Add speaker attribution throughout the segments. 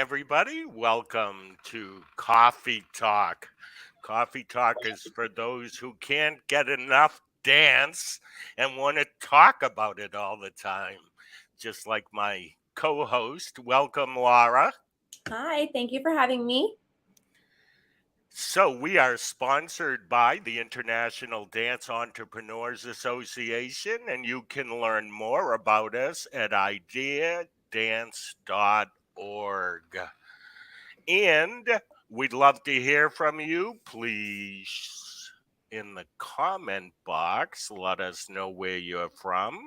Speaker 1: everybody. Welcome to Coffee Talk. Coffee Talk is for those who can't get enough dance and want to talk about it all the time, just like my co host. Welcome, Laura.
Speaker 2: Hi, thank you for having me.
Speaker 1: So, we are sponsored by the International Dance Entrepreneurs Association, and you can learn more about us at ideadance.org. And we'd love to hear from you. Please, in the comment box, let us know where you're from.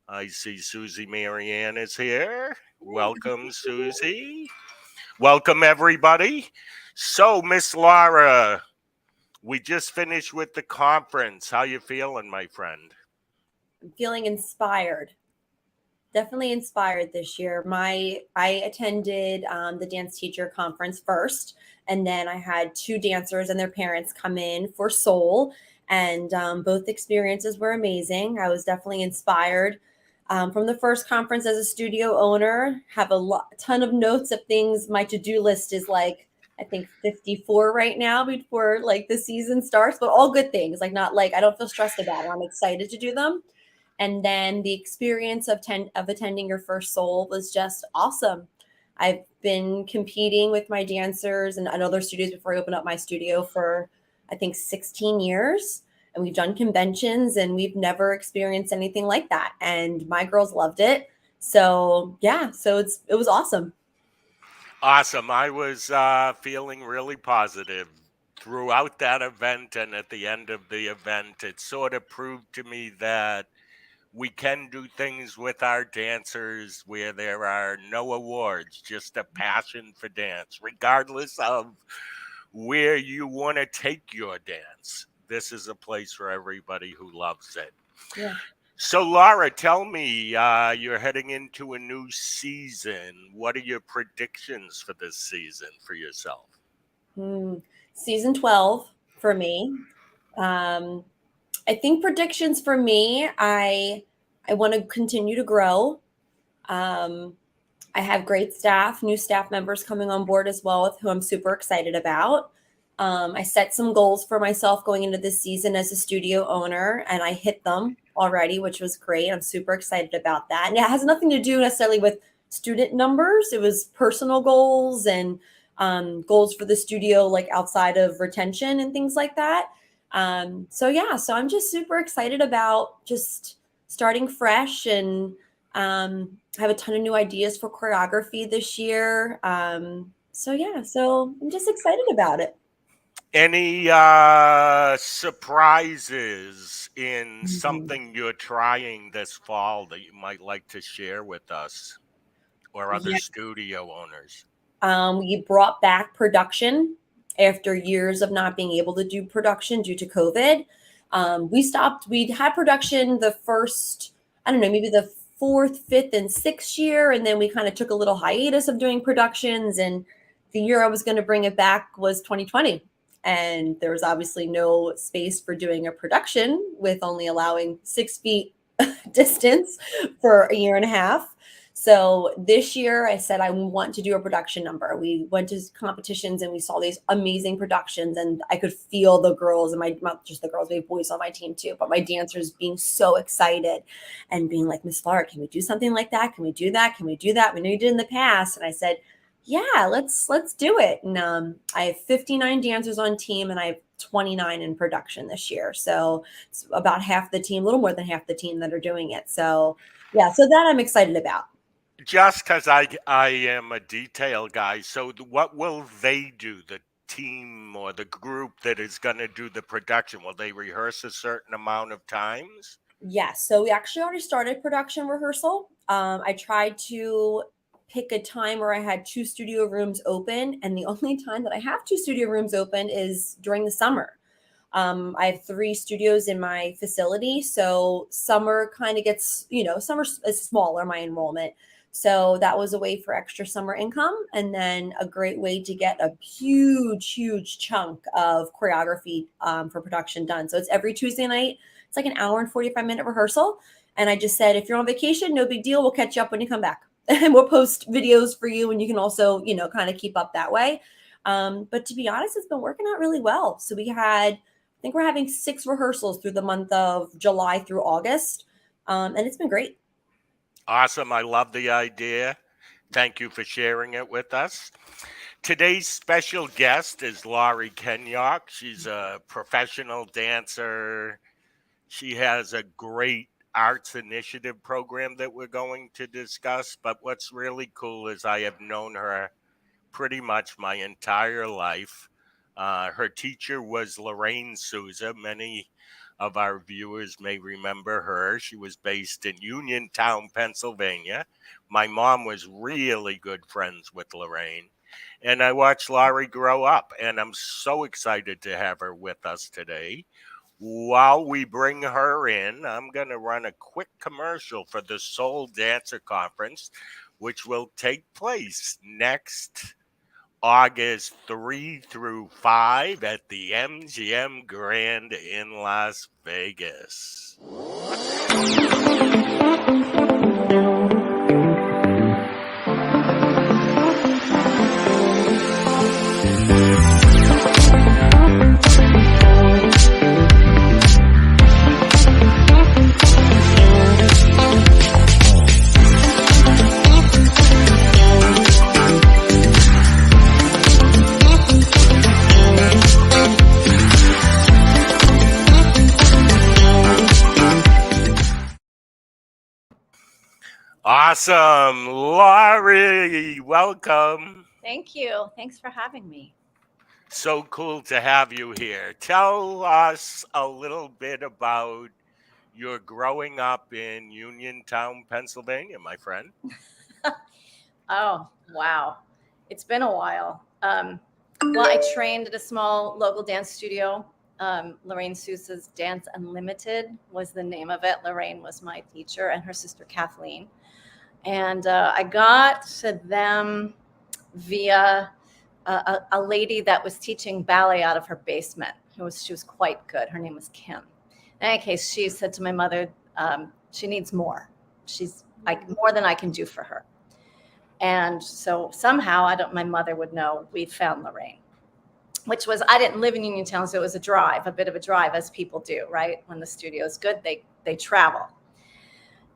Speaker 1: I see Susie Marianne is here. Welcome, Susie. Welcome, everybody. So, Miss Laura, we just finished with the conference. How you feeling, my friend?
Speaker 2: I'm feeling inspired. Definitely inspired this year. I attended the dance teacher conference first, and then I had two dancers and their parents come in for Soul, and both experiences were amazing. I was definitely inspired from the first conference as a studio owner. Have a ton of notes of things. My to-do list is like I think 54 right now before like the season starts, but all good things. Like not like I don't feel stressed about it. I'm excited to do them. And then the experience of attending your first Soul was just awesome. I've been competing with my dancers and other studios before I opened up my studio for I think 16 years. And we've done conventions and we've never experienced anything like that. And my girls loved it. So yeah, so it was awesome.
Speaker 1: Awesome. I was feeling really positive throughout that event, and at the end of the event, it sort of proved to me that we can do things with our dancers where there are no awards, just a passion for dance, regardless of where you want to take your dance. This is a place for everybody who loves it.
Speaker 2: Yeah.
Speaker 1: So, Laura, tell me, you're heading into a new season. What are your predictions for this season for yourself?
Speaker 2: Hmm. Season 12 for me. Um, I think predictions for me, I want to continue to grow. Um, I have great staff, new staff members coming on board as well, with who I'm super excited about. I set some goals for myself going into this season as a studio owner, and I hit them already, which was great. I'm super excited about that. And it has nothing to do necessarily with student numbers. It was personal goals and goals for the studio, like outside of retention and things like that. So yeah, so I'm just super excited about just starting fresh and I have a ton of new ideas for choreography this year. So yeah, so I'm just excited about it.
Speaker 1: Any surprises in
Speaker 2: Mhm.
Speaker 1: something you're trying this fall that you might like to share with us or other
Speaker 2: Yeah,
Speaker 1: studio owners?
Speaker 2: we brought back production after years of not being able to do production due to COVID. We stopped. We had production the first, I don't know, maybe the fourth, fifth, and sixth year, and then we kind of took a little hiatus of doing productions. And the year I was going to bring it back was 2020, and there was obviously no space for doing a production with only allowing 6 feet distance for a year and a half. So this year I said I want to do a production number. We went to competitions and we saw these amazing productions, and I could feel the girls and my, not just the girls, we have boys on my team too, but my dancers being so excited and being like, Miss Lark, can we do something like that? Can we do that? Can we do that? We know you did in the past. And I said, yeah, let's do it. And I have 59 dancers on team and I have 29 in production this year. So it's about half the team, a little more than half the team that are doing it. So yeah, so that I'm excited about.
Speaker 1: Just because I am a detail guy, so what will they do? The team or the group that is going to do the production, will they rehearse a certain amount of times?
Speaker 2: Yes. So we actually already started production rehearsal. I tried to pick a time where I had two studio rooms open, and the only time that I have two studio rooms open is during the summer. I have three studios in my facility. So summer kind of gets, summer is smaller, my enrollment. So that was a way for extra summer income. And then a great way to get a huge, huge chunk of choreography for production done. So it's every Tuesday night. It's like an hour and 45-minute rehearsal. And I just said, if you're on vacation, no big deal. We'll catch you up when you come back. and we'll post videos for you, and you can also, kind of keep up that way. But to be honest, it's been working out really well. So I think we're having 6 rehearsals through the month of July through August. And it's been great.
Speaker 1: Awesome. I love the idea. Thank you for sharing it with us. Today's special guest is Laurie Kanyok. She's a professional dancer. She has a great arts initiative program that we're going to discuss. But what's really cool is I have known her pretty much my entire life. Her teacher was Lorraine Souza. Many of our viewers may remember her. She was based in Uniontown, Pennsylvania. My mom was really good friends with Lorraine. And I watched Laurie grow up, and I'm so excited to have her with us today. While we bring her in, I'm going to run a quick commercial for the Soul Dancer Conference, which will take place next August 3 through 5 at the MGM Grand in Las Vegas. Awesome. Laurie, welcome.
Speaker 3: Thank you. Thanks for having me.
Speaker 1: So cool to have you here. Tell us a little bit about your growing up in Uniontown, Pennsylvania, my friend.
Speaker 3: Oh, wow. It's been a while. Well, I trained at a small local dance studio. Lorraine Sousa's Dance Unlimited was the name of it. Lorraine was my teacher and her sister Kathleen. And I got to them via a lady that was teaching ballet out of her basement. She was quite good. Her name was Kim. In any case, she said to my mother, she needs more. She's more than I can do for her. And so somehow, my mother would know, we found Lorraine, which was, I didn't live in Uniontown, so it was a bit of a drive, as people do, right? When the studio is good, they travel.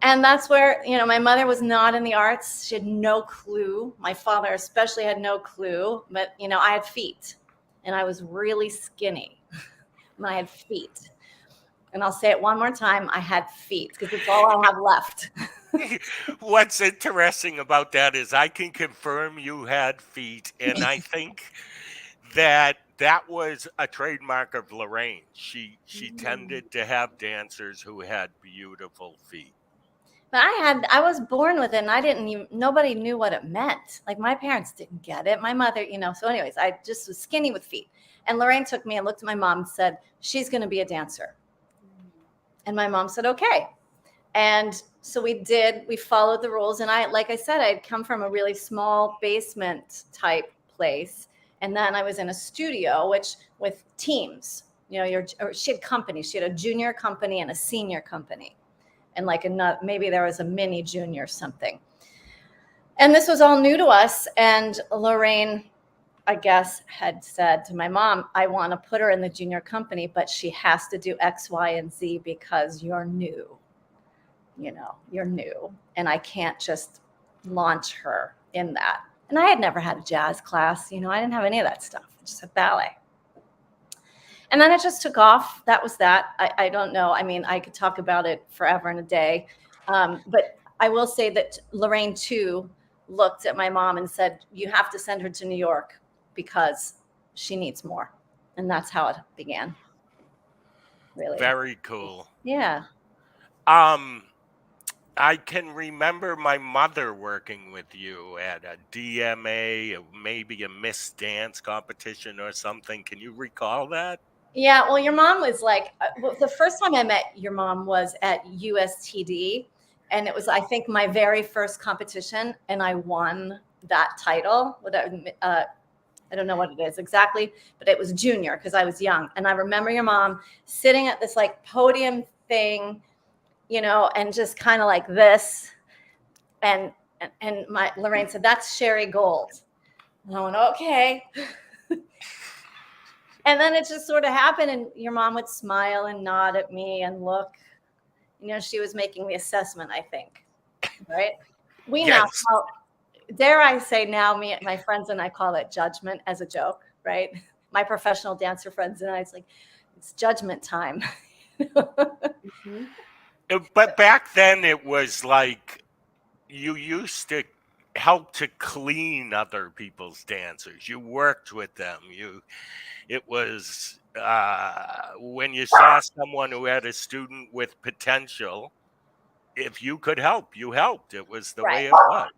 Speaker 3: And that's where, my mother was not in the arts. She had no clue. My father especially had no clue. But, I had feet. And I was really skinny. And I had feet. And I'll say it one more time. I had feet, because it's all I have left.
Speaker 1: What's interesting about that is I can confirm you had feet. And I think that was a trademark of Lorraine. She tended to have dancers who had beautiful feet.
Speaker 3: But I was born with it, and nobody knew what it meant. Like, my parents didn't get it. My mother, so anyways, I just was skinny with feet. And Lorraine took me and looked at my mom and said, she's going to be a dancer. And my mom said, okay. And so we followed the rules. And like I said, I'd come from a really small basement type place. And then I was in a studio, with teams, she had companies. She had a junior company and a senior company. And maybe there was a mini junior something. And this was all new to us. And Lorraine, I guess, had said to my mom, I want to put her in the junior company, but she has to do X, Y, and Z because you're new. You're new. And I can't just launch her in that. And I had never had a jazz class. I didn't have any of that stuff. I just had ballet. And then it just took off. That was that. I don't know. I mean, I could talk about it forever and a day. But I will say that Lorraine, too, looked at my mom and said, you have to send her to New York because she needs more. And that's how it began. Really.
Speaker 1: Very cool.
Speaker 3: Yeah.
Speaker 1: I can remember my mother working with you at a DMA, maybe a Miss Dance competition or something. Can you recall that?
Speaker 3: Yeah, well, your mom was the first time I met your mom was at USTD. And it was, I think, my very first competition. And I won that title. I don't know what it is exactly, but it was junior because I was young. And I remember your mom sitting at this podium thing, and just kind of like this. And And my Lorraine said, that's Sherry Gold. And I went, okay. And then it just sort of happened, and your mom would smile and nod at me and look. You know, she was making the assessment, I think. Right? We now
Speaker 1: Yes.
Speaker 3: call, dare I say now, my friends and I call it judgment as a joke, right? My professional dancer friends and I, it's like, it's judgment time.
Speaker 2: Mhm.
Speaker 1: But back then it was like you used to help to clean other people's dancers. You worked with them. It was when you saw someone who had a student with potential, if you could help, you helped. It was the
Speaker 3: Right.
Speaker 1: way it was.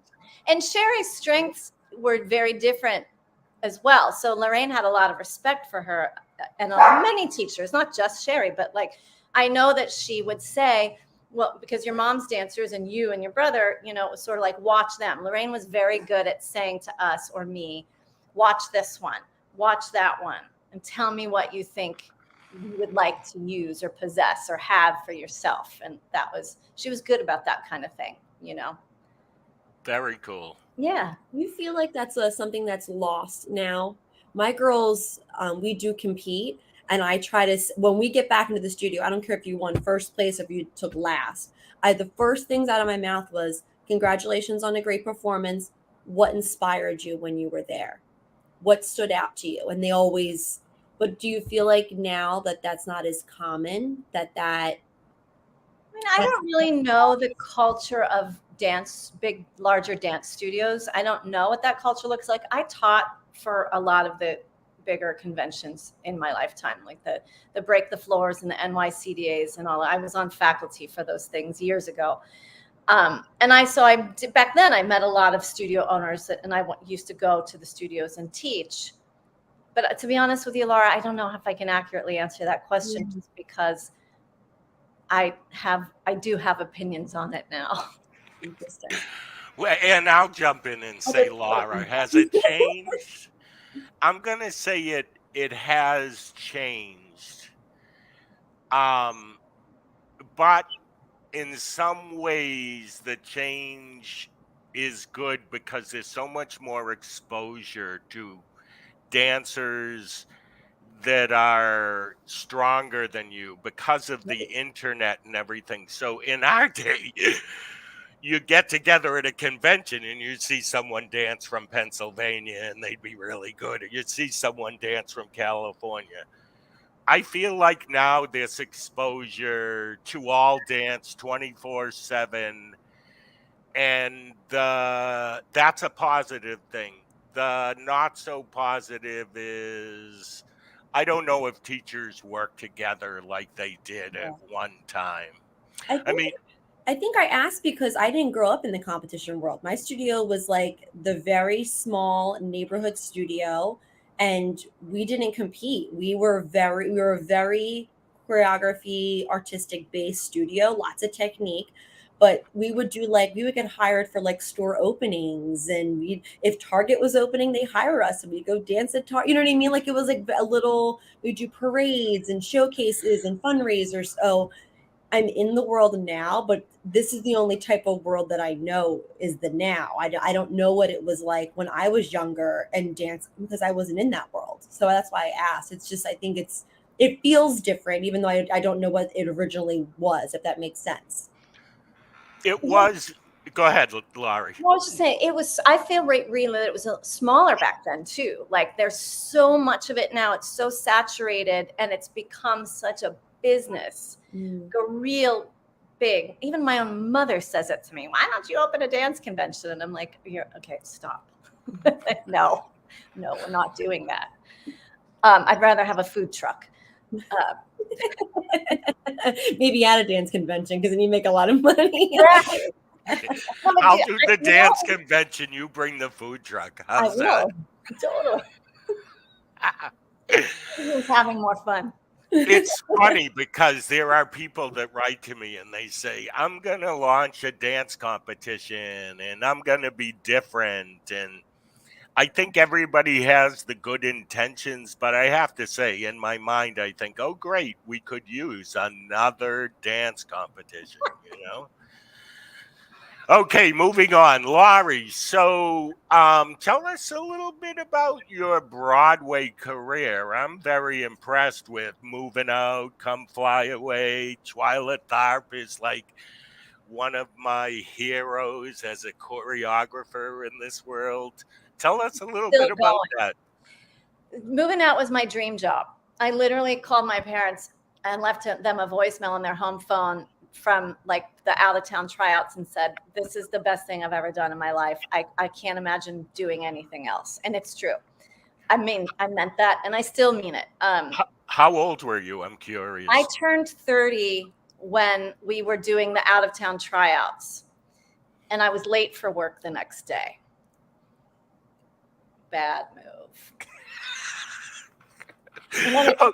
Speaker 3: And Sherry's strengths were very different as well. So Lorraine had a lot of respect for her and many teachers, not just Sherry, but like, I know that she would say, well, because your mom's dancers and you and your brother, you know, it was sort of like, watch them. Lorraine was very good at saying to us or me, watch this one, watch that one, and tell me what you think you would like to use or possess or have for yourself. And she was good about that kind of thing, you know?
Speaker 1: Very cool.
Speaker 3: Yeah.
Speaker 2: You feel like that's something that's lost now? My girls, we do compete, and I try to, when we get back into the studio, I don't care if you won first place or if you took last. The first things out of my mouth was, congratulations on a great performance. What inspired you when you were there? What stood out to you? And they always, but do you feel like now that that's not as common, that
Speaker 3: I don't really know the culture of dance, larger dance studios. I don't know what that culture looks like. I taught for a lot of the bigger conventions in my lifetime, like the Break the Floors and the NYCDAs and all. I was on faculty for those things years ago. Back then I met a lot of studio owners and I used to go to the studios and teach. But to be honest with you, Laura, I don't know if I can accurately answer that question just because I do have opinions on it now.
Speaker 2: interesting?
Speaker 1: Well, and I'll jump in and say, Laura, has it changed? I'm gonna say it has changed. Um, but in some ways the change is good because there's so much more exposure to dancers that are stronger than you because of the internet and everything. So in our day, you get together at a convention and you see someone dance from Pennsylvania and they'd be really good, or you'd see someone dance from California. I feel like now this exposure to all dance 24/7, and that's a positive thing. The not so positive is I don't know if teachers work together like they did at one time.
Speaker 2: I
Speaker 1: I
Speaker 2: think
Speaker 1: mean,
Speaker 2: I think I asked because I didn't grow up in the competition world. My studio was like the very small neighborhood studio, and we didn't compete. We were a very choreography artistic based studio, lots of technique. But we would do like we would get hired for like store openings, and we if Target was opening, they hire us and we go dance at Target. You know what I mean? Like it was like a little. We do parades and showcases and fundraisers. So I'm in the world now, but this is the only type of world that I know is the now. I don't know what it was like when I was younger and dance because I wasn't in that world. So that's why I asked. It's just, I think it feels different, even though I don't know what it originally was, if that makes sense.
Speaker 1: it was. Go ahead, Laurie.
Speaker 3: Well, I was just saying, I feel really that it was smaller back then too. Like there's so much of it now. It's so saturated and it's become such a business, a real big, even my own mother says it to me. Why don't you open a dance convention? And I'm like, okay, stop. No, we're not doing that. I'd rather have a food truck.
Speaker 2: Maybe at a dance convention because then you make a lot of money.
Speaker 3: Right.
Speaker 1: I'll do the dance convention. You bring the food truck. How's that?
Speaker 3: Totally. Who's having more fun?
Speaker 1: It's funny because there are people that write to me and they say, I'm going to launch a dance competition and I'm going to be different. And I think everybody has the good intentions, but I have to say, in my mind, I think, oh, great, we could use another dance competition, you know? Okay, moving on. Laurie, so tell us a little bit about your Broadway career. I'm very impressed with Moving Out, Come Fly Away. Twyla Tharp is like one of my heroes as a choreographer in this world. Tell us a little
Speaker 3: Still
Speaker 1: bit about
Speaker 3: going.
Speaker 1: that.
Speaker 3: Moving out was my dream job. I literally called my parents and left them a voicemail on their home phone from like the out of town tryouts and said, this is the best thing I've ever done in my life. I can't imagine doing anything else. And it's true. I mean, I meant that and I still mean it.
Speaker 1: How old were you? I'm curious.
Speaker 3: I turned 30 when we were doing the out of town tryouts and I was late for work the next day. Bad move.
Speaker 1: Oh,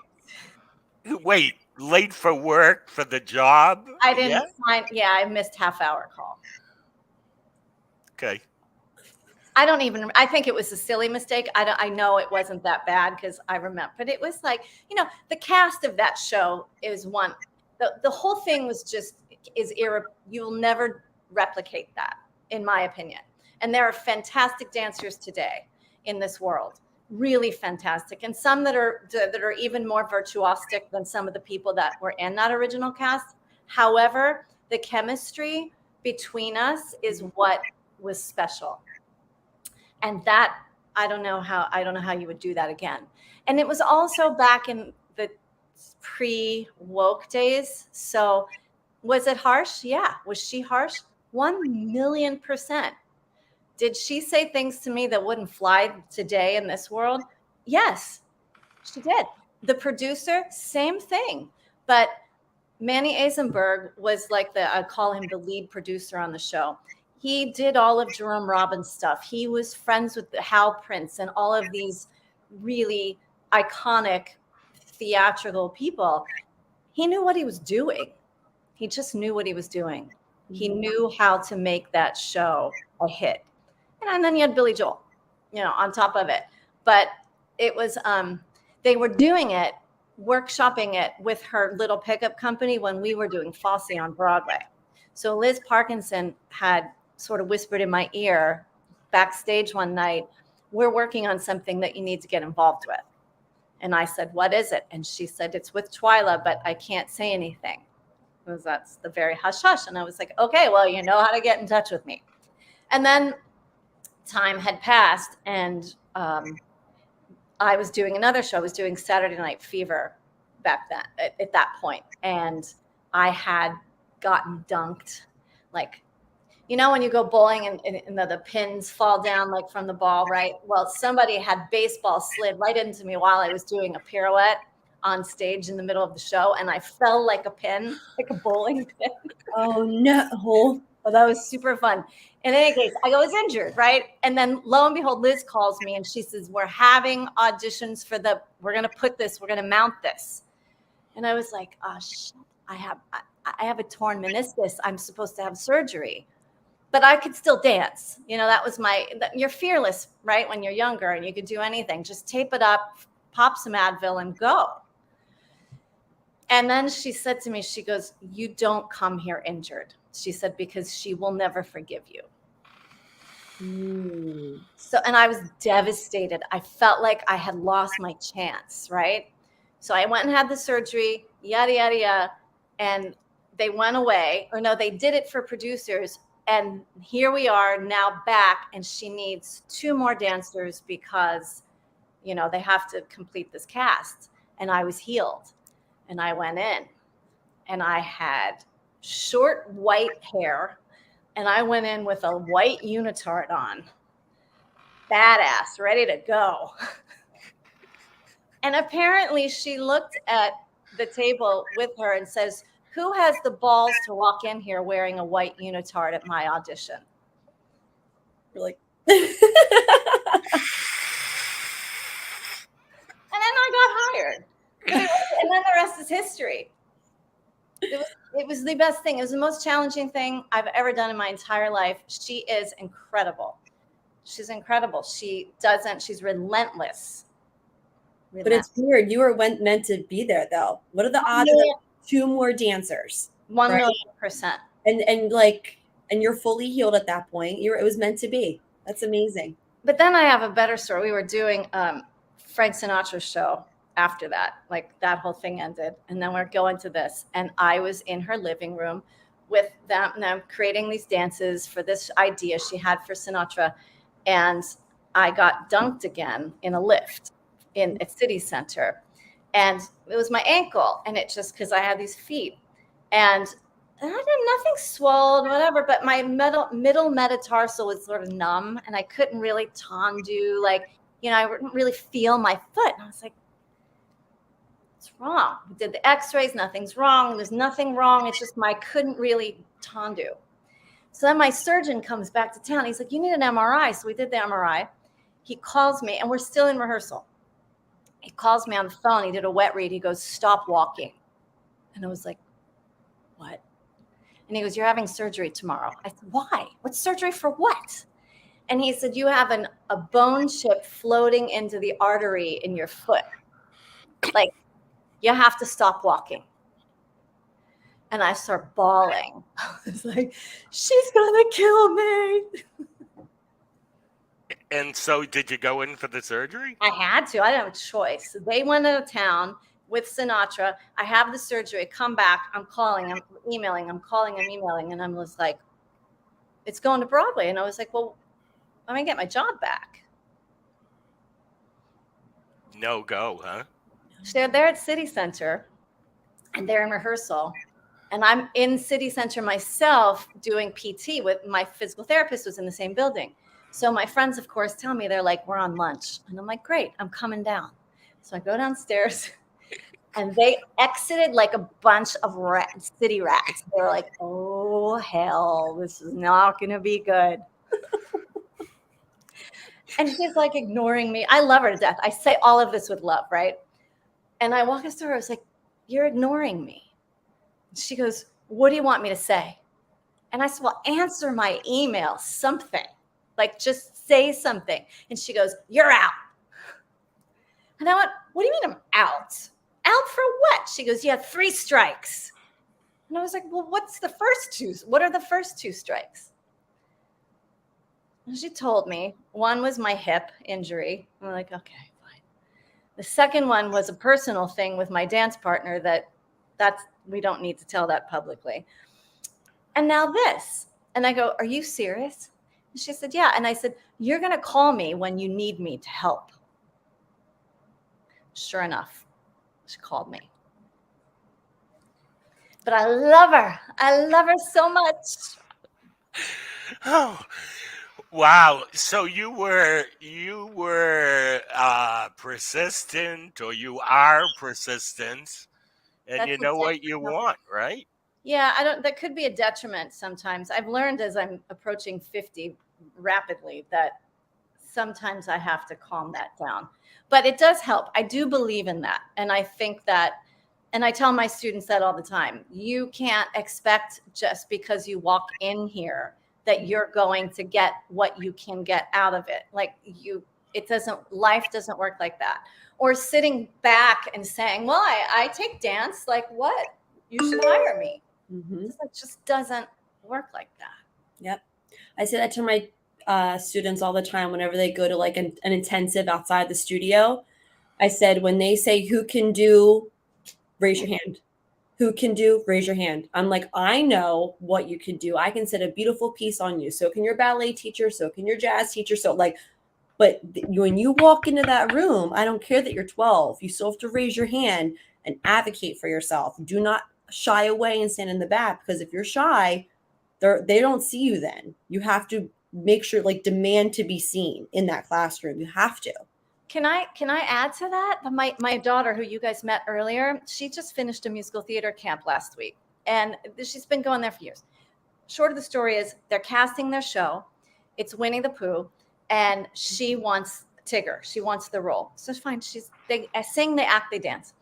Speaker 1: wait, late for work for the job?
Speaker 3: I didn't find, I missed half-hour call.
Speaker 1: Okay.
Speaker 3: I think it was a silly mistake. I know it wasn't that bad because I remember, but it was like, the cast of that show is one, the whole thing was just, you'll never replicate that, in my opinion. And there are fantastic dancers today in this world, really fantastic. And some that are even more virtuosic than some of the people that were in that original cast. However, the chemistry between us is what was special. And that, I don't know how you would do that again. And it was also back in the pre-woke days. So was it harsh? Yeah. Was she harsh? 1,000,000%. Did she say things to me that wouldn't fly today in this world? Yes, she did. The producer, same thing. But Manny Eisenberg was like I call him the lead producer on the show. He did all of Jerome Robbins' stuff. He was friends with Hal Prince and all of these really iconic theatrical people. He knew what he was doing. He just knew what he was doing. He knew how to make that show a hit. And then you had Billy Joel, on top of it. But it was, they were doing it, workshopping it with her little pickup company when we were doing FOSSE on Broadway. So Liz Parkinson had sort of whispered in my ear backstage one night, we're working on something that you need to get involved with. And I said, what is it? And she said, it's with Twyla, but I can't say anything. Because that's the very hush hush. And I was like, okay, well, you know how to get in touch with me. And then time had passed and I was doing another show. I was doing Saturday Night Fever back then at that point. And I had gotten dunked. Like, when you go bowling and the pins fall down like from the ball, right? Well, somebody had baseball slid right into me while I was doing a pirouette on stage in the middle of the show. And I fell like a pin, like a bowling pin.
Speaker 2: Oh, no.
Speaker 3: Well, that was super fun. In any case, I was injured, right? And then lo and behold, Liz calls me and she says, we're having auditions for we're going to mount this. And I was like, oh, shit, I have a torn meniscus. I'm supposed to have surgery, but I could still dance. That was you're fearless, right? When you're younger and you could do anything, just tape it up, pop some Advil and go. And then she said to me, she goes, you don't come here injured. She said, because she will never forgive you. So, and I was devastated. I felt like I had lost my chance, right? So I went and had the surgery, yada, yada, yada. And they went away. Or no, they did it for producers. And here we are now back. And she needs 2 more dancers because, they have to complete this cast. And I was healed. And I went in. And I had short white hair. And I went in with a white unitard on. Badass, ready to go. And apparently she looked at the table with her and says, who has the balls to walk in here wearing a white unitard at my audition?
Speaker 2: You're like,
Speaker 3: and then I got hired. And then the rest is history. It was the best thing. It was the most challenging thing I've ever done in my entire life. She is incredible. She's incredible. She's relentless.
Speaker 2: But it's weird. You were meant to be there, though. What are the odds of 2 more dancers?
Speaker 3: 1,000,000%.
Speaker 2: And like, And you're fully healed at that point. It was meant to be. That's amazing.
Speaker 3: But then I have a better story. We were doing Frank Sinatra's show after that. Like that whole thing ended. And then we're going to this. And I was in her living room with them and I'm creating these dances for this idea she had for Sinatra. And I got dunked again in a lift at City Center. And it was my ankle. And it just, because I had these feet. And I had nothing swollen, whatever, but my middle metatarsal was sort of numb and I couldn't really tendu, like, I wouldn't really feel my foot. And I was like, what's wrong? We did the x-rays, nothing's wrong. There's nothing wrong. It's just I couldn't really tendu. So then my surgeon comes back to town. He's like, you need an MRI. So we did the MRI. He calls me and we're still in rehearsal. He calls me on the phone. He did a wet read. He goes, stop walking. And I was like, what? And he goes, you're having surgery tomorrow. I said, why? What surgery for what? And he said, you have a bone chip floating into the artery in your foot. Like, you have to stop walking. And I start bawling. I was like, she's going to kill me.
Speaker 1: And so did you go in for the surgery?
Speaker 3: I had to. I didn't have a choice. They went out of town with Sinatra. I have the surgery. Come back. I'm calling. I'm emailing. I'm calling. I'm emailing. And I'm just like, it's going to Broadway. And I was like, well, I'm going to get my job back.
Speaker 1: No go, huh?
Speaker 3: So they're at City Center and they're in rehearsal. And I'm in City Center myself doing PT with my physical therapist was in the same building. So my friends, of course, tell me, they're like, we're on lunch. And I'm like, great, I'm coming down. So I go downstairs and they exited like a bunch of city rats. They're like, oh, hell, this is not going to be good. And she's like ignoring me. I love her to death. I say all of this with love, right? And I walk us to her. I was like, you're ignoring me. She goes, what do you want me to say? And I said, well, answer my email, something. Like, just say something. And she goes, you're out. And I went, what do you mean I'm out? Out for what? She goes, you have 3 strikes. And I was like, well, what's the first 2? What are the first 2 strikes? And she told me one was my hip injury. I'm like, okay, fine. The second one was a personal thing with my dance partner that's we don't need to tell that publicly. And now this. And I go, are you serious? And she said, yeah. And I said, you're going to call me when you need me to help. Sure enough, she called me. But I love her. I love her so much.
Speaker 1: Oh, wow. So you were persistent, or you are persistent, and
Speaker 3: That's
Speaker 1: you know what you
Speaker 3: detriment.
Speaker 1: want, right?
Speaker 3: Yeah, that could be a detriment sometimes. I've learned as I'm approaching 50 rapidly that sometimes I have to calm that down. But it does help. I do believe in that. And I think that, and I tell my students that all the time, you can't expect just because you walk in here that you're going to get what you can get out of it. Like life doesn't work like that. Or sitting back and saying, well, I take dance, like what? You should hire me.
Speaker 2: Mm-hmm.
Speaker 3: It just doesn't work like that.
Speaker 2: Yep. I say that to my students all the time whenever they go to like an intensive outside the studio. I said, when they say who can do, raise your hand. Who can do, raise your hand. I'm like, I know what you can do. I can set a beautiful piece on you. So can your ballet teacher. So can your jazz teacher. So like, but when you walk into that room, I don't care that you're 12. You still have to raise your hand and advocate for yourself. Do not shy away and stand in the back, because if you're shy, they don't see you then. You have to make sure, like, demand to be seen in that classroom. You have to.
Speaker 3: Can I add to that? My daughter, who you guys met earlier, she just finished a musical theater camp last week. And she's been going there for years. Short of the story is they're casting their show. It's Winnie the Pooh. And she wants Tigger. She wants the role. So it's fine. They sing, they act, they dance.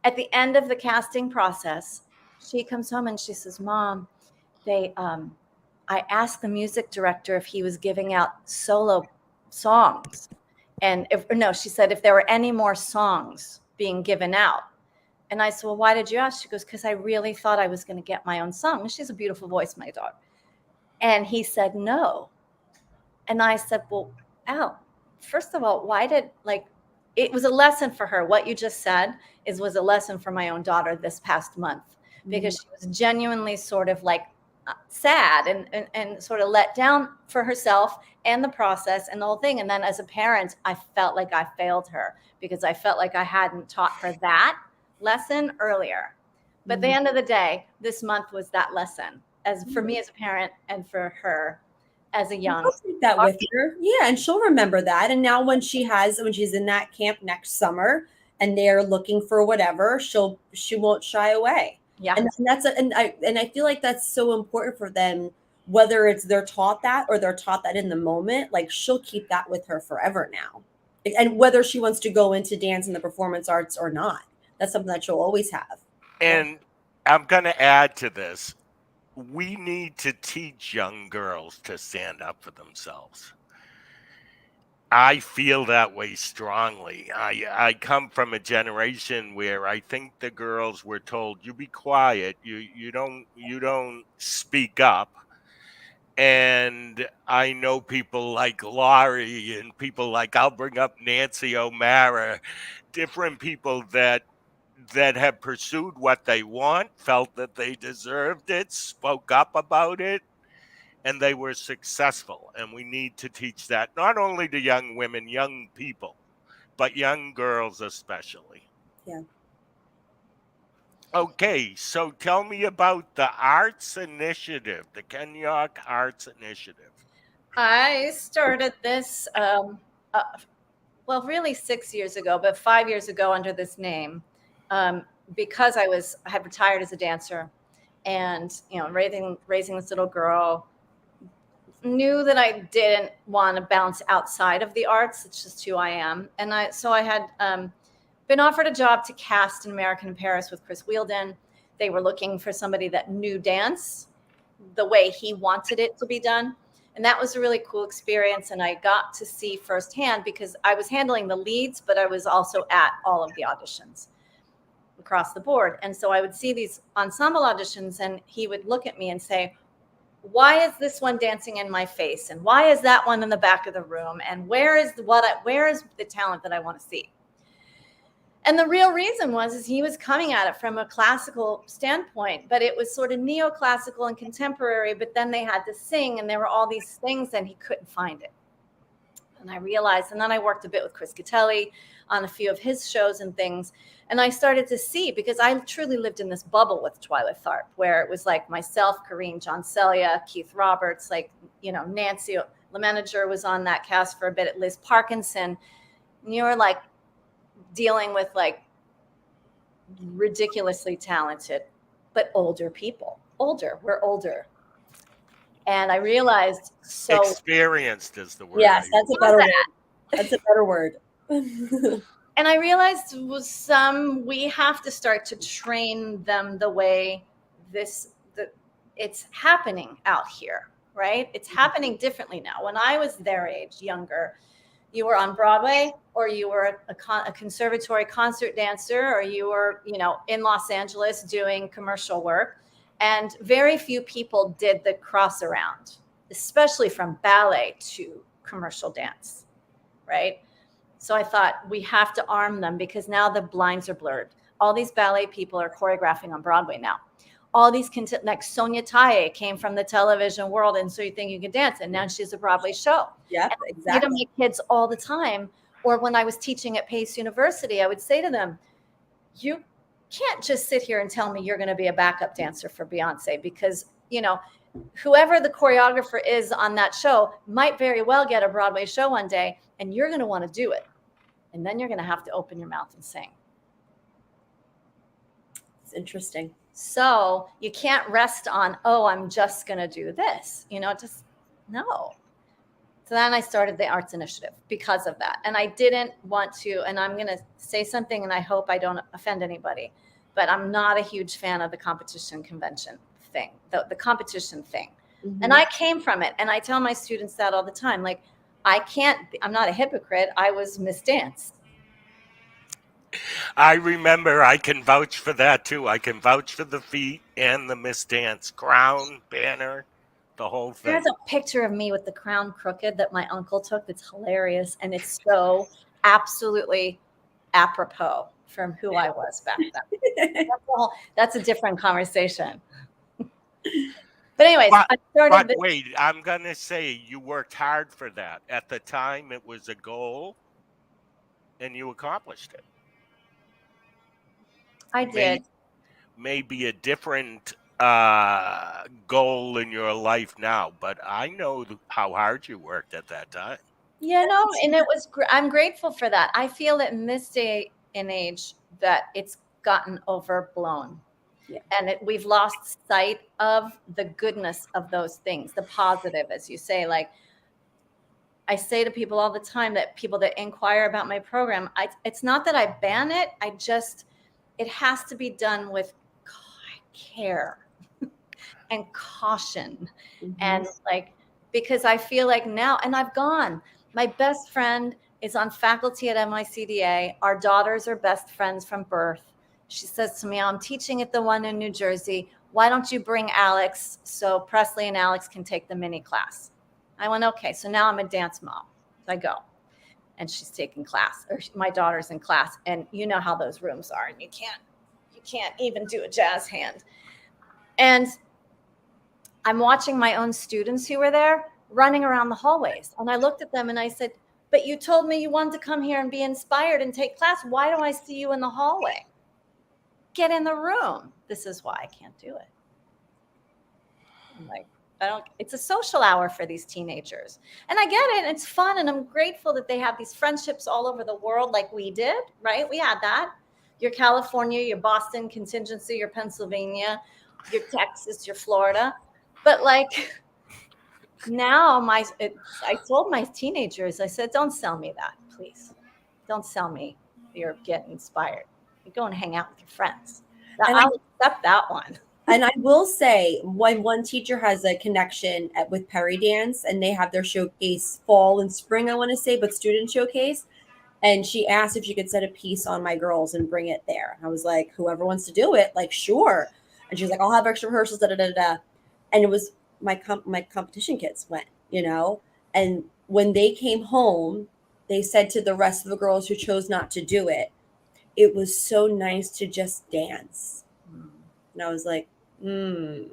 Speaker 3: At the end of the casting process, she comes home and she says, Mom, I asked the music director if he was giving out solo songs. And she said if there were any more songs being given out. And I said, well, why did you ask? She goes, because I really thought I was going to get my own song. And she has a beautiful voice, my daughter. And he said no. And I said, well, Al, first of all, why did, like, it was a lesson for her. What you just said was a lesson for my own daughter this past month, because she was genuinely sort of like sad and sort of let down for herself and the process and the whole thing. And then as a parent, I felt like I failed her because I felt like I hadn't taught her that lesson earlier. But at the end of the day, this month was that lesson, as for me as a parent and for her as a young.
Speaker 2: I'll take that with her. Yeah, and she'll remember that. And now when she's in that camp next summer and they're looking for whatever, she won't shy away.
Speaker 3: Yeah.
Speaker 2: And I feel like that's so important for them, whether it's they're taught that or they're taught that in the moment. Like, she'll keep that with her forever now. And whether she wants to go into dance and the performance arts or not, that's something that she'll always have.
Speaker 1: And I'm going to add to this. We need to teach young girls to stand up for themselves. I feel that way strongly. I come from a generation where I think the girls were told, you be quiet, you don't speak up. And I know people like Laurie and people like, I'll bring up Nancy O'Mara, different people that have pursued what they want, felt that they deserved it, spoke up about it, and they were successful. And we need to teach that not only to young women, young people, but young girls especially.
Speaker 2: Yeah.
Speaker 1: Okay, so tell me about the Arts Initiative, the Kanyok Arts Initiative. I
Speaker 3: started this, well, really 6 years ago, but 5 years ago under this name, because I had retired as a dancer, and raising this little girl, knew that I didn't want to bounce outside of the arts. It's just who I am, and I had been offered a job to cast an American in Paris with Chris Wheeldon. They were looking for somebody that knew dance the way he wanted it to be done. And that was a really cool experience. And I got to see firsthand, because I was handling the leads, but I was also at all of the auditions across the board. And so I would see these ensemble auditions, and he would look at me and say, why is this one dancing in my face? And why is that one in the back of the room? And where is the talent that I want to see? And the real reason is he was coming at it from a classical standpoint, but it was sort of neoclassical and contemporary, but then they had to sing, and there were all these things, and he couldn't find it. And I realized, and then I worked a bit with Chris Giacomelli on a few of his shows and things. And I started to see, because I truly lived in this bubble with Twyla Tharp, where it was like myself, Corinne, John Celia, Keith Roberts, Nancy, the manager was on that cast for a bit, Liz Parkinson. And you were like, dealing with like ridiculously talented, but older people. We're older. And I realized, so
Speaker 1: experienced is the word.
Speaker 2: Yes, that's a better word. That's a better word.
Speaker 3: And I realized we have to start to train them the way it's happening out here, right? It's happening differently now. When I was their age, younger, you were on Broadway, or you were a conservatory concert dancer, or you were, in Los Angeles doing commercial work. And very few people did the cross around, especially from ballet to commercial dance, right? So I thought, we have to arm them, because now the blinds are blurred. All these ballet people are choreographing on Broadway now. All these, like Sonia Taye came from the television world, and So You Think You Can Dance, and now she's a Broadway show.
Speaker 2: Yeah, exactly.
Speaker 3: I to my kids all the time, or when I was teaching at Pace University, I would say to them, you can't just sit here and tell me you're going to be a backup dancer for Beyonce, because, whoever the choreographer is on that show might very well get a Broadway show one day, and you're going to want to do it. And then you're going to have to open your mouth and sing.
Speaker 2: It's interesting.
Speaker 3: So you can't rest on, I'm just going to do this, just no. So then I started the Arts Initiative because of that. And I didn't want to, and I'm going to say something, and I hope I don't offend anybody, but I'm not a huge fan of the competition convention thing, the competition thing. Mm-hmm. And I came from it. And I tell my students that all the time. Like, I'm not a hypocrite. I was Miss Dance.
Speaker 1: I remember, I can vouch for that too. I can vouch for the feet and the Miss Dance crown, banner, the whole thing.
Speaker 3: There's a picture of me with the crown crooked that my uncle took that's hilarious, and it's so absolutely apropos from who I was back then. That's a different conversation. But anyways, I started
Speaker 1: But
Speaker 3: this.
Speaker 1: wait, I'm going to say you worked hard for that. At the time, it was a goal, and you accomplished it.
Speaker 3: I did.
Speaker 1: Maybe a different goal in your life now, but I know how hard you worked at that time.
Speaker 3: You know, and it was, I'm grateful for that. I feel that in this day and age that it's gotten overblown.
Speaker 2: Yeah.
Speaker 3: And we've lost sight of the goodness of those things, the positive, as you say. Like I say to people all the time, that people that inquire about my program, it's not that I ban it. It has to be done with care and caution.
Speaker 2: Mm-hmm.
Speaker 3: And like, because I feel like now, and I've gone, my best friend is on faculty at MICDA. Our daughters are best friends from birth. She says to me, I'm teaching at the one in New Jersey. Why don't you bring Alex so Presley and Alex can take the mini class? I went, okay. So now I'm a dance mom. So I go. And she's taking class, or my daughter's in class. And you know how those rooms are. And you can't even do a jazz hand. And I'm watching my own students who were there running around the hallways. And I looked at them and I said, but you told me you wanted to come here and be inspired and take class. Why do I see you in the hallway? Get in the room. This is why I can't do it. I'm like, it's a social hour for these teenagers. And I get it. It's fun. And I'm grateful that they have these friendships all over the world like we did, right? We had that. Your California, your Boston contingency, your Pennsylvania, your Texas, your Florida. But like now I told my teenagers, I said, don't sell me that, please. Don't sell me you're getting inspired. You go and hang out with your friends. I'll accept that one.
Speaker 2: And I will say, when one teacher has a connection with Perry Dance, and they have their showcase fall and spring, I want to say, but student showcase. And she asked if she could set a piece on my girls and bring it there. I was like, whoever wants to do it, like, sure. And she was like, I'll have extra rehearsals, da da da da. And it was my competition kids went, you know. And when they came home, they said to the rest of the girls who chose not to do it, it was so nice to just dance. And I was like, And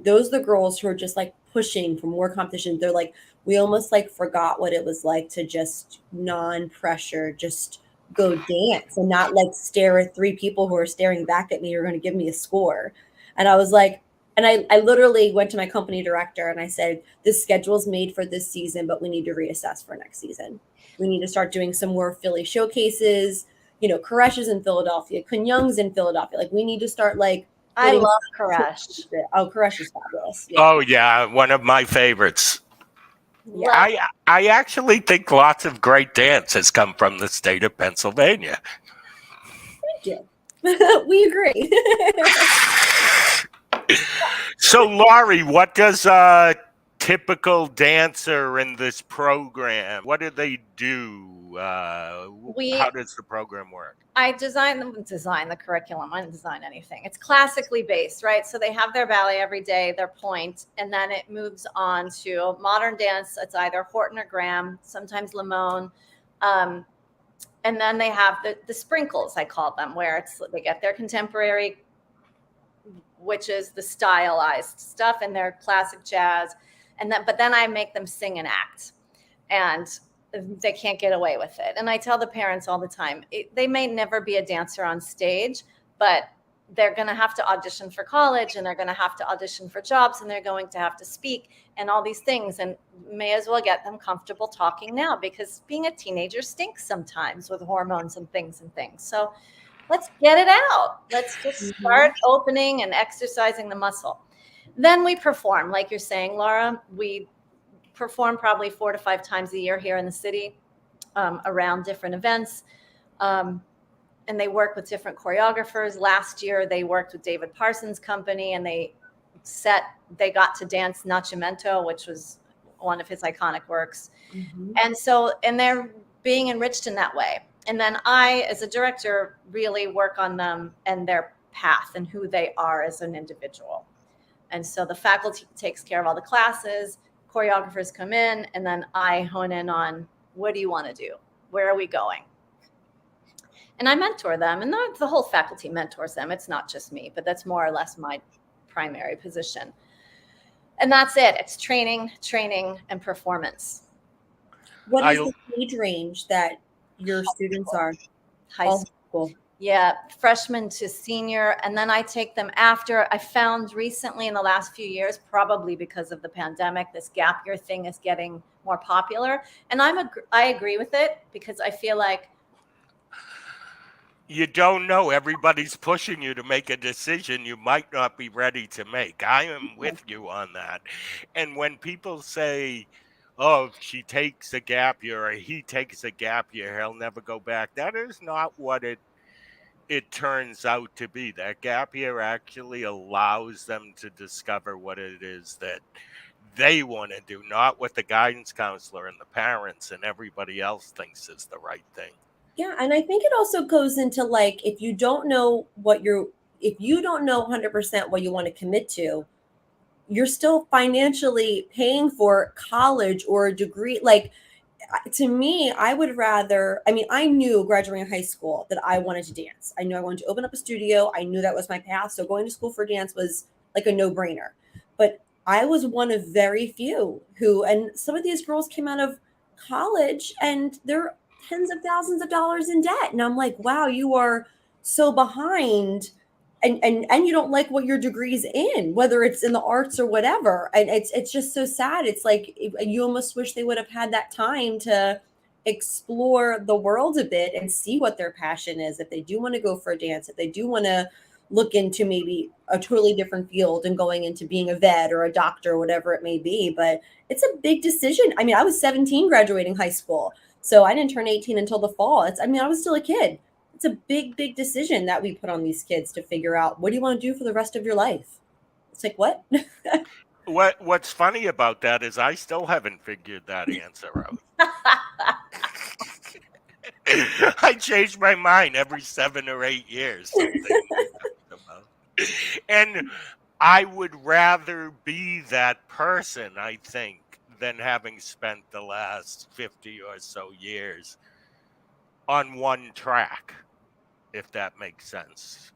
Speaker 2: those are the girls who are just like pushing for more competition. They're like, we almost like forgot what it was like to just non-pressure, just go dance and not like stare at three people who are staring back at me or going to give me a score. And I was like, and I literally went to my company director and I said, this schedule's made for this season, but we need to reassess for next season. We need to start doing some more Philly showcases. You know, Koresh's in Philadelphia, Kanyok's in Philadelphia. Like, we need to start like.
Speaker 3: I love Koresh.
Speaker 2: Oh, Koresh is fabulous.
Speaker 1: Yeah. Oh yeah, one of my favorites.
Speaker 2: Yeah.
Speaker 1: I actually think lots of great dance has come from the state of Pennsylvania.
Speaker 2: Thank you. We agree.
Speaker 1: So, Laurie, what does a typical dancer in this program? What do they do? How does the program work?
Speaker 3: I design the curriculum. I didn't design anything. It's classically based, right? So they have their ballet every day, their point, and then it moves on to modern dance. It's either Horton or Graham, sometimes Limon. And then they have the sprinkles, I call them, where they get their contemporary, which is the stylized stuff, and their classic jazz. But then I make them sing and act. And they can't get away with it. And I tell the parents all the time, they may never be a dancer on stage, but they're going to have to audition for college, and they're going to have to audition for jobs, and they're going to have to speak and all these things, and may as well get them comfortable talking now, because being a teenager stinks sometimes with hormones and things. So let's get it out. Let's just start opening and exercising the muscle. Then we perform, like you're saying, Laura. We perform probably 4 to 5 times a year here in the city, around different events. And they work with different choreographers. Last year, they worked with David Parsons' company, and they got to dance Nascimento, which was one of his iconic works. And they're being enriched in that way. And then I, as a director, really work on them and their path and who they are as an individual. And so the faculty takes care of all the classes, choreographers come in, and then I hone in on, what do you want to do? Where are we going? And I mentor them, and the whole faculty mentors them. It's not just me, but that's more or less my primary position. And that's it. It's training, and performance.
Speaker 2: What is the age range that your students are?
Speaker 3: High school. Yeah, freshman to senior. And then I take them after. I found recently in the last few years, probably because of the pandemic, this gap year thing is getting more popular. And I agree with it, because I feel like
Speaker 1: you don't know. Everybody's pushing you to make a decision you might not be ready to make. I am with you on that. And when people say, oh, if she takes a gap year or he takes a gap year, he'll never go back, that is not what it turns out to be. That gap year actually allows them to discover what it is that they want to do, not what the guidance counselor and the parents and everybody else thinks is the right thing.
Speaker 2: Yeah, and I think it also goes into, like, if you don't know 100% what you want to commit to, you're still financially paying for college or a degree. Like, to me, I would rather, I mean, I knew graduating high school that I wanted to dance. I knew I wanted to open up a studio. I knew that was my path. So going to school for dance was like a no-brainer. But I was one of very few who, and some of these girls came out of college and they're tens of thousands of dollars in debt. And I'm like, wow, you are so behind. And you don't like what your degree's in, whether it's in the arts or whatever. And it's just so sad. It's like you almost wish they would have had that time to explore the world a bit and see what their passion is. If they do want to go for a dance, if they do want to look into maybe a totally different field and going into being a vet or a doctor or whatever it may be. But it's a big decision. I mean, I was 17 graduating high school, so I didn't turn 18 until the fall. I was still a kid. It's a big, big decision that we put on these kids to figure out, what do you want to do for the rest of your life? It's like, what?
Speaker 1: What's funny about that is I still haven't figured that answer out. I change my mind every 7 or 8 years. And I would rather be that person, I think, than having spent the last 50 or so years on one track, if that makes sense.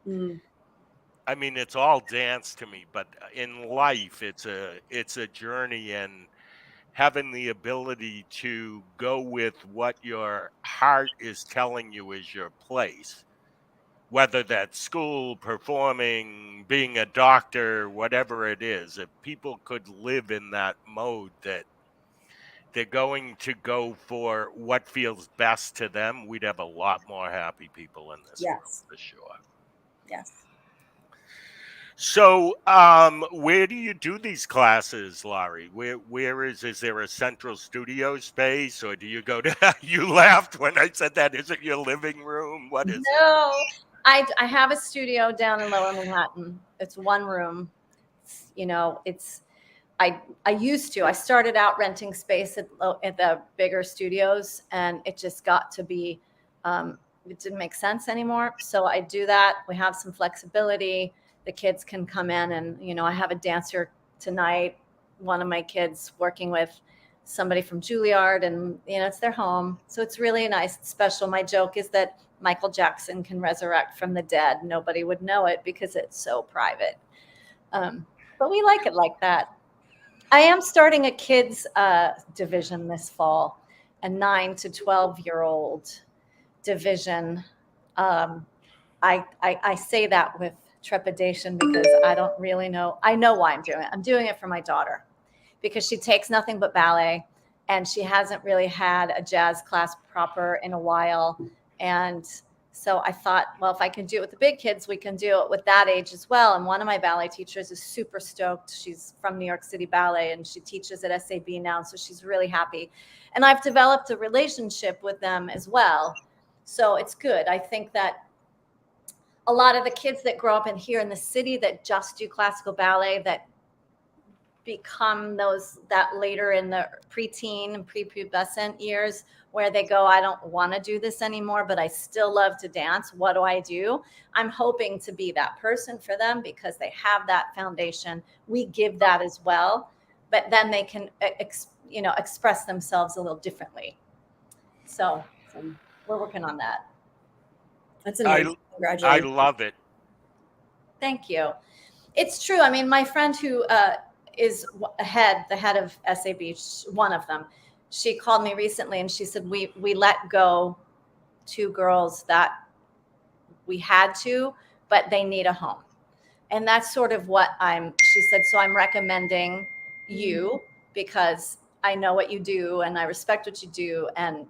Speaker 1: I mean, it's all dance to me, but in life, it's a journey, and having the ability to go with what your heart is telling you is your place, whether that's school, performing, being a doctor, whatever it is. If people could live in that mode that they're going to go for what feels best to them, we'd have a lot more happy people in this world, for sure.
Speaker 2: Yes.
Speaker 1: So, where do you do these classes, Laurie? Where is there a central studio space, or do you go to? You laughed when I said that. Is it your living room? What is it?
Speaker 3: No, I have a studio down in Lower Manhattan. It's one room. I used to. I started out renting space at the bigger studios, and it just got to be, it didn't make sense anymore. So I do that. We have some flexibility. The kids can come in, and I have a dancer tonight. One of my kids working with somebody from Juilliard, and it's their home, so it's really nice. It's special. My joke is that Michael Jackson can resurrect from the dead. Nobody would know it because it's so private. But we like it like that. I am starting a kids division this fall, a 9 to 12-year-old division. I say that with trepidation because I don't really know. I know why I'm doing it. I'm doing it for my daughter because she takes nothing but ballet, and she hasn't really had a jazz class proper in a while. And so I thought, well, if I can do it with the big kids, we can do it with that age as well. And one of my ballet teachers is super stoked. She's from New York City Ballet, and she teaches at SAB now, so she's really happy. And I've developed a relationship with them as well. So it's good. I think that a lot of the kids that grow up in here in the city that just do classical ballet, that become that later in the preteen and prepubescent years where they go, I don't want to do this anymore, but I still love to dance. What do I do? I'm hoping to be that person for them because they have that foundation. We give that as well, but then they can, express themselves a little differently. So we're working on that.
Speaker 2: That's amazing.
Speaker 1: I
Speaker 2: Congratulations.
Speaker 1: love it.
Speaker 3: Thank you. It's true. I mean, my friend who is the head of SAB, one of them, she called me recently and she said, we let go 2 girls that we had to, but they need a home. And that's sort of what she said, so I'm recommending you because I know what you do and I respect what you do. And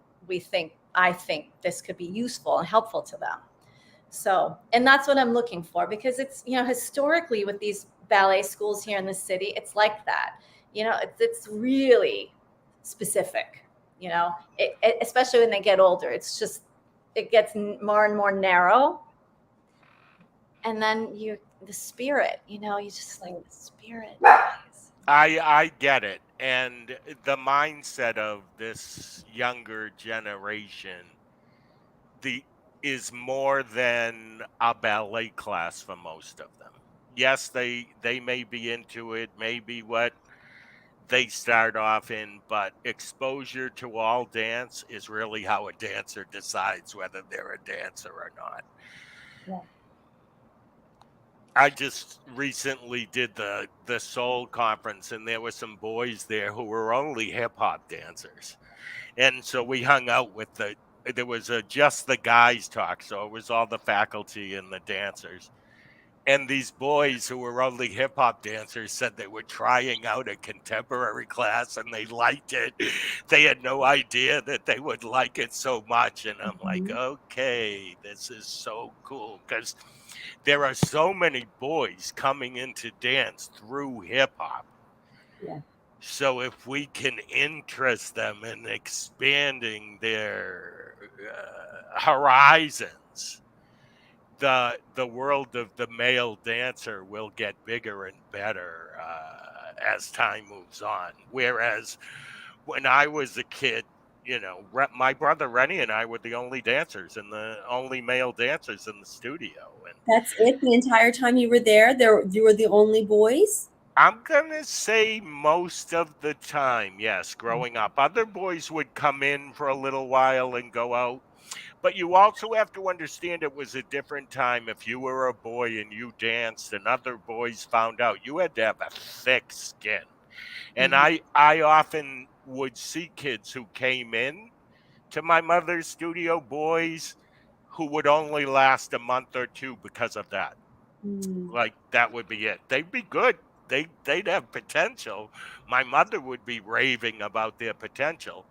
Speaker 3: I think this could be useful and helpful to them. So, and that's what I'm looking for because it's, historically with these ballet schools here in the city, it's like that, it's really specific, especially when they get older, it gets more and more narrow. And then the spirit, you just like the spirit.
Speaker 1: I get it. And the mindset of this younger generation is more than a ballet class for most of them. Yes, they may be into it, maybe what they start off in, but exposure to all dance is really how a dancer decides whether they're a dancer or not.
Speaker 3: Yeah.
Speaker 1: I just recently did the Soul conference, and there were some boys there who were only hip hop dancers, and so we hung out with there was just the guys talk, so it was all the faculty and the dancers. And these boys who were only hip hop dancers said they were trying out a contemporary class and they liked it. They had no idea that they would like it so much. And I'm like, okay, this is so cool because there are so many boys coming into dance through hip hop.
Speaker 2: Yeah.
Speaker 1: So if we can interest them in expanding their horizons, the world of the male dancer will get bigger and better as time moves on. Whereas when I was a kid, my brother Rennie and I were the only dancers and the only male dancers in the studio. And
Speaker 2: that's it. The entire time you were there, you were the only boys.
Speaker 1: I'm gonna say most of the time, yes. Growing up, other boys would come in for a little while and go out. But you also have to understand it was a different time. If you were a boy and you danced and other boys found out, you had to have a thick skin. And I often would see kids who came in to my mother's studio, boys who would only last a month or two because of that. Like that would be it. They'd be good. They'd have potential. My mother would be raving about their potential.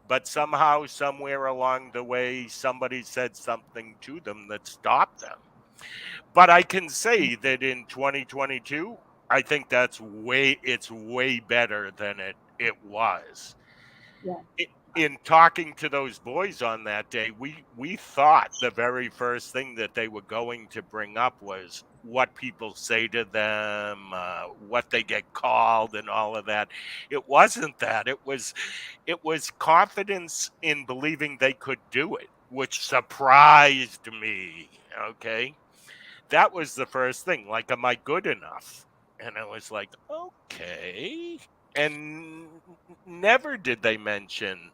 Speaker 1: But somehow, somewhere along the way, somebody said something to them that stopped them. But I can say that in 2022, I think it's way better than it was.
Speaker 2: Yeah.
Speaker 1: In talking to those boys on that day, we thought the very first thing that they were going to bring up was what people say to them, what they get called, and all of that. It wasn't that. It was confidence in believing they could do it, which surprised me. Okay, that was the first thing. Like, am I good enough? And I was like, okay. And never did they mention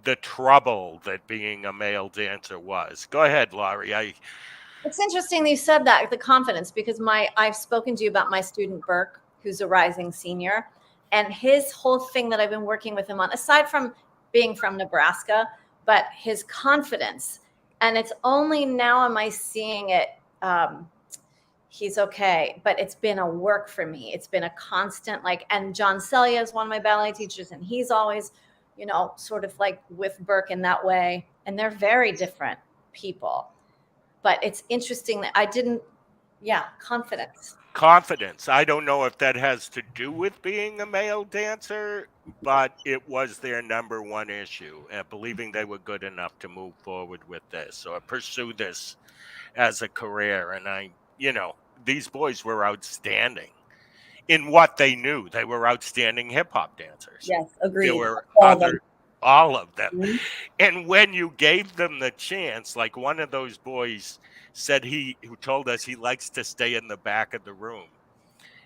Speaker 1: the trouble that being a male dancer was. Go ahead, Laurie.
Speaker 3: It's interesting that you said that, the confidence, because I've spoken to you about my student Burke, who's a rising senior, and his whole thing that I've been working with him on, aside from being from Nebraska, but his confidence. And it's only now am I seeing it. He's okay, but it's been a work for me. It's been a constant, and John Celia is one of my ballet teachers, and he's always, sort of like with Burke in that way. And they're very different people. But it's interesting that confidence.
Speaker 1: Confidence. I don't know if that has to do with being a male dancer, but it was their number one issue, believing they were good enough to move forward with this or pursue this as a career. And these boys were outstanding. in what they knew. They were outstanding hip hop dancers.
Speaker 2: Yes,
Speaker 1: There
Speaker 2: agreed.
Speaker 1: were
Speaker 2: All of them.
Speaker 1: all of them.
Speaker 2: Mhm.
Speaker 1: And when you gave them the chance, like one of those boys said, who told us he likes to stay in the back of the room.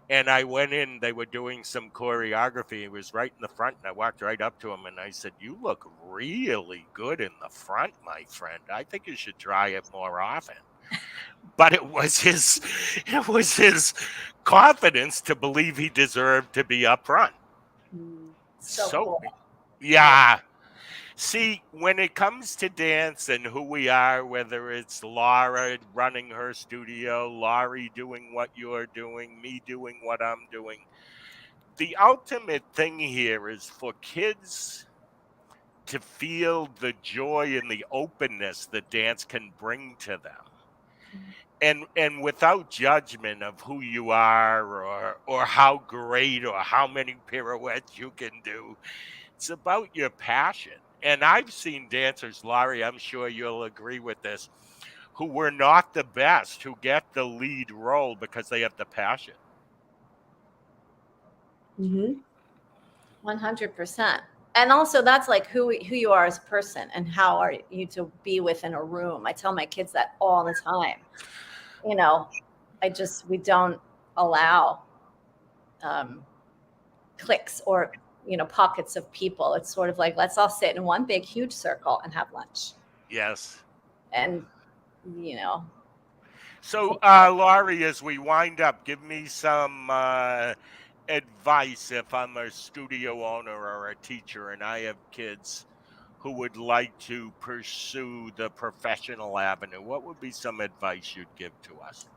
Speaker 1: And I went in, they were doing some choreography. He was right in the front, and I walked right up to him and I said, "You look really good in the front, my friend. I think you should try it more often." But it was his confidence to believe he deserved to be up front.
Speaker 3: So
Speaker 1: So
Speaker 3: cool.
Speaker 1: yeah. See, when it comes to dance and who we are, whether it's Laura running her studio, Laurie doing what you're doing, me doing what I'm doing, the ultimate thing here is for kids to feel the joy and the openness that dance can bring to them. And without judgment of who you are or how great or how many pirouettes you can do, it's about your passion. And I've seen dancers, Laurie, I'm sure you'll agree with this, who were not the best, who get the lead role because they have the passion.
Speaker 2: Mhm.
Speaker 3: 100%. And also that's like who you are as a person and how are you to be within a room. I tell my kids that all the time. You know, we don't allow cliques or, pockets of people. It's sort of like, let's all sit in one big, huge circle and have lunch.
Speaker 1: Yes.
Speaker 3: And, you know,
Speaker 1: So, Laurie, as we wind up, give me some advice if I'm a studio owner or a teacher and I have kids who would like to pursue the professional avenue. What would be some advice you'd give to us?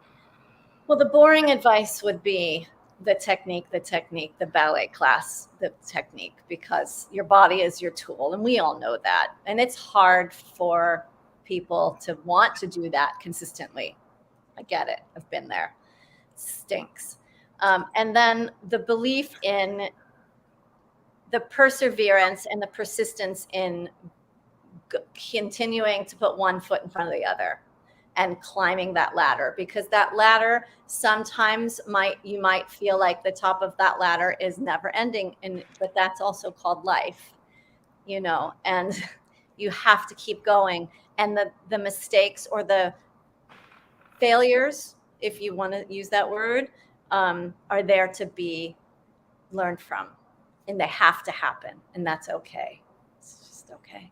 Speaker 3: well, the boring advice would be the technique, the ballet class, the technique, because your body is your tool. And we all know that. And it's hard for people to want to do that consistently. I get it. I've been there. It stinks. And then the belief in the perseverance and the persistence in continuing to put one foot in front of the other and climbing that ladder, because that ladder sometimes you might feel like the top of that ladder is never ending, but that's also called life, and you have to keep going. And the mistakes or the failures, if you want to use that word, are there to be learned from, and they have to happen, and that's okay. It's just okay.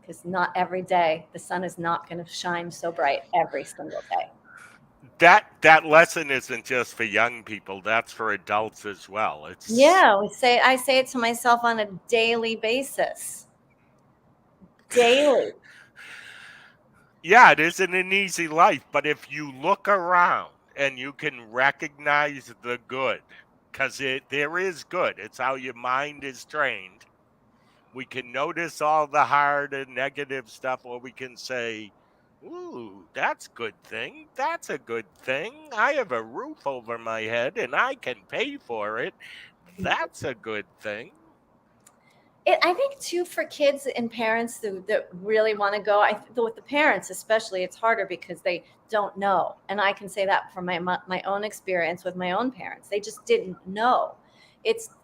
Speaker 3: Because not every day, the sun is not going to shine so bright every single day.
Speaker 1: That lesson isn't just for young people, that's for adults as well.
Speaker 3: I say it to myself on a daily basis. Daily.
Speaker 1: Yeah, it isn't an easy life, but if you look around and you can recognize the good, because there is good, it's how your mind is trained. We can notice all the hard and negative stuff, or we can say, "Ooh, that's a good thing. That's a good thing. I have a roof over my head and I can pay for it. That's a good thing."
Speaker 3: I think too, for kids and parents that really want to go, with the parents especially, it's harder because they don't know. And I can say that from my own experience with my own parents. They just didn't know.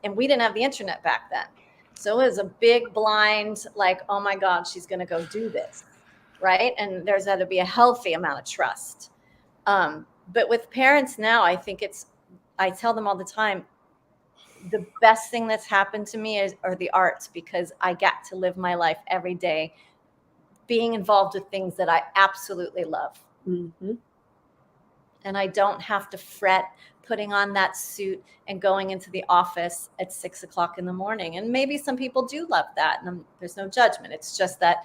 Speaker 3: And we didn't have the internet back then. So it was a big blind, like, oh my God, she's going to go do this. Right. And there's got to be a healthy amount of trust. But with parents now, I think I tell them all the time, the best thing that's happened to me are the arts, because I get to live my life every day being involved with things that I absolutely love.
Speaker 2: Mm-hmm.
Speaker 3: And I don't have to fret putting on that suit and going into the office at 6 o'clock in the morning. And maybe some people do love that, and there's no judgment. It's just that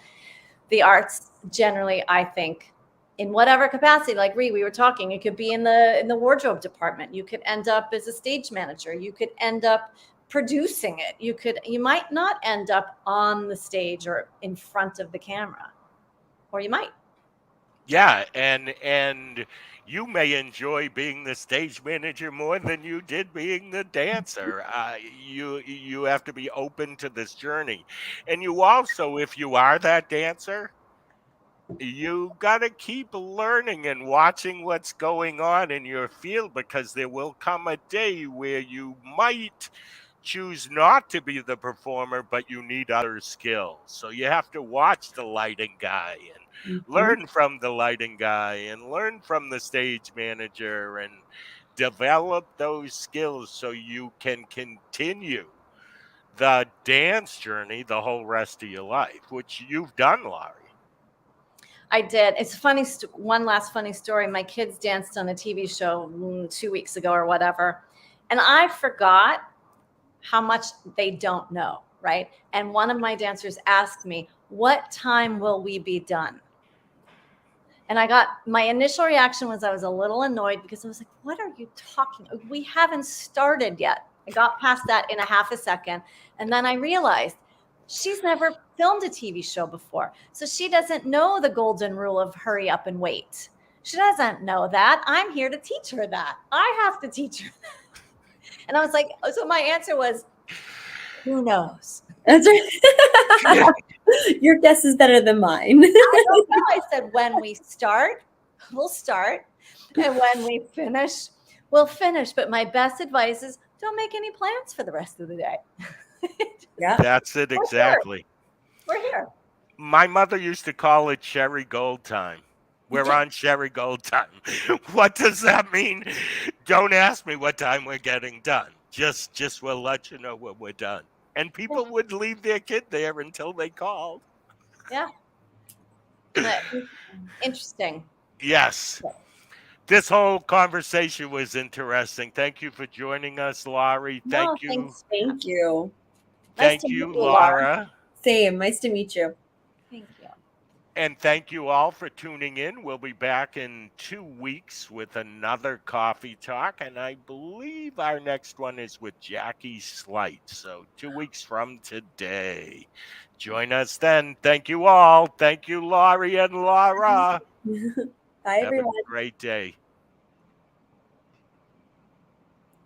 Speaker 3: the arts generally, I think, in whatever capacity, like Rhee, we were talking, you could be in the wardrobe department. You could end up as a stage manager. You could end up producing it. You might not end up on the stage or in front of the camera, or you might.
Speaker 1: Yeah, and you may enjoy being the stage manager more than you did being the dancer. You have to be open to this journey, and you also, if you are that dancer, You got to keep learning and watching what's going on in your field, because there will come a day where you might choose not to be the performer, but you need other skills. So you have to watch the lighting guy and
Speaker 2: Mhm.
Speaker 1: learn from the lighting guy and learn from the stage manager and develop those skills so you can continue the dance journey the whole rest of your life, which you've done, Laurie.
Speaker 3: I did. It's funny. One last funny story. My kids danced on a TV show 2 weeks ago or whatever. And I forgot how much they don't know. Right. And one of my dancers asked me, what time will we be done? And my initial reaction was I was a little annoyed because I was like, what are you talking? We haven't started yet. I got past that in a half a second. And then I realized she's never filmed a TV show before. So she doesn't know the golden rule of hurry up and wait. She doesn't know that. I'm here to teach her that. I have to teach her that. And I was like, so my answer was, who knows?
Speaker 2: That's right. Your guess is better than mine.
Speaker 3: I don't know. I said, when we start, we'll start. And when we finish, we'll finish. But my best advice is don't make any plans for the rest of the day.
Speaker 2: Yeah.
Speaker 1: That's it, exactly.
Speaker 3: We're here.
Speaker 1: My mother used to call it Sherry Gold time. We're on Sherry Gold time. What does that mean? Don't ask me what time we're getting done. Just we'll let you know when we're done. And people would leave their kid there until they called.
Speaker 3: Yeah. Interesting.
Speaker 1: Yes. This whole conversation was interesting. Thank you for joining us, Laurie. Thank you.
Speaker 3: Thanks.
Speaker 2: Thank you.
Speaker 1: Thank you, Laura.
Speaker 2: Same. Nice to meet you.
Speaker 3: Thank you.
Speaker 1: And thank you all for tuning in. We'll be back in 2 weeks with another coffee talk. And I believe our next one is with Jackie Slight. So 2 weeks from today. Join us then. Thank you all. Thank you, Laurie and Laura.
Speaker 2: Bye,
Speaker 1: Have
Speaker 2: everyone.
Speaker 1: a great day.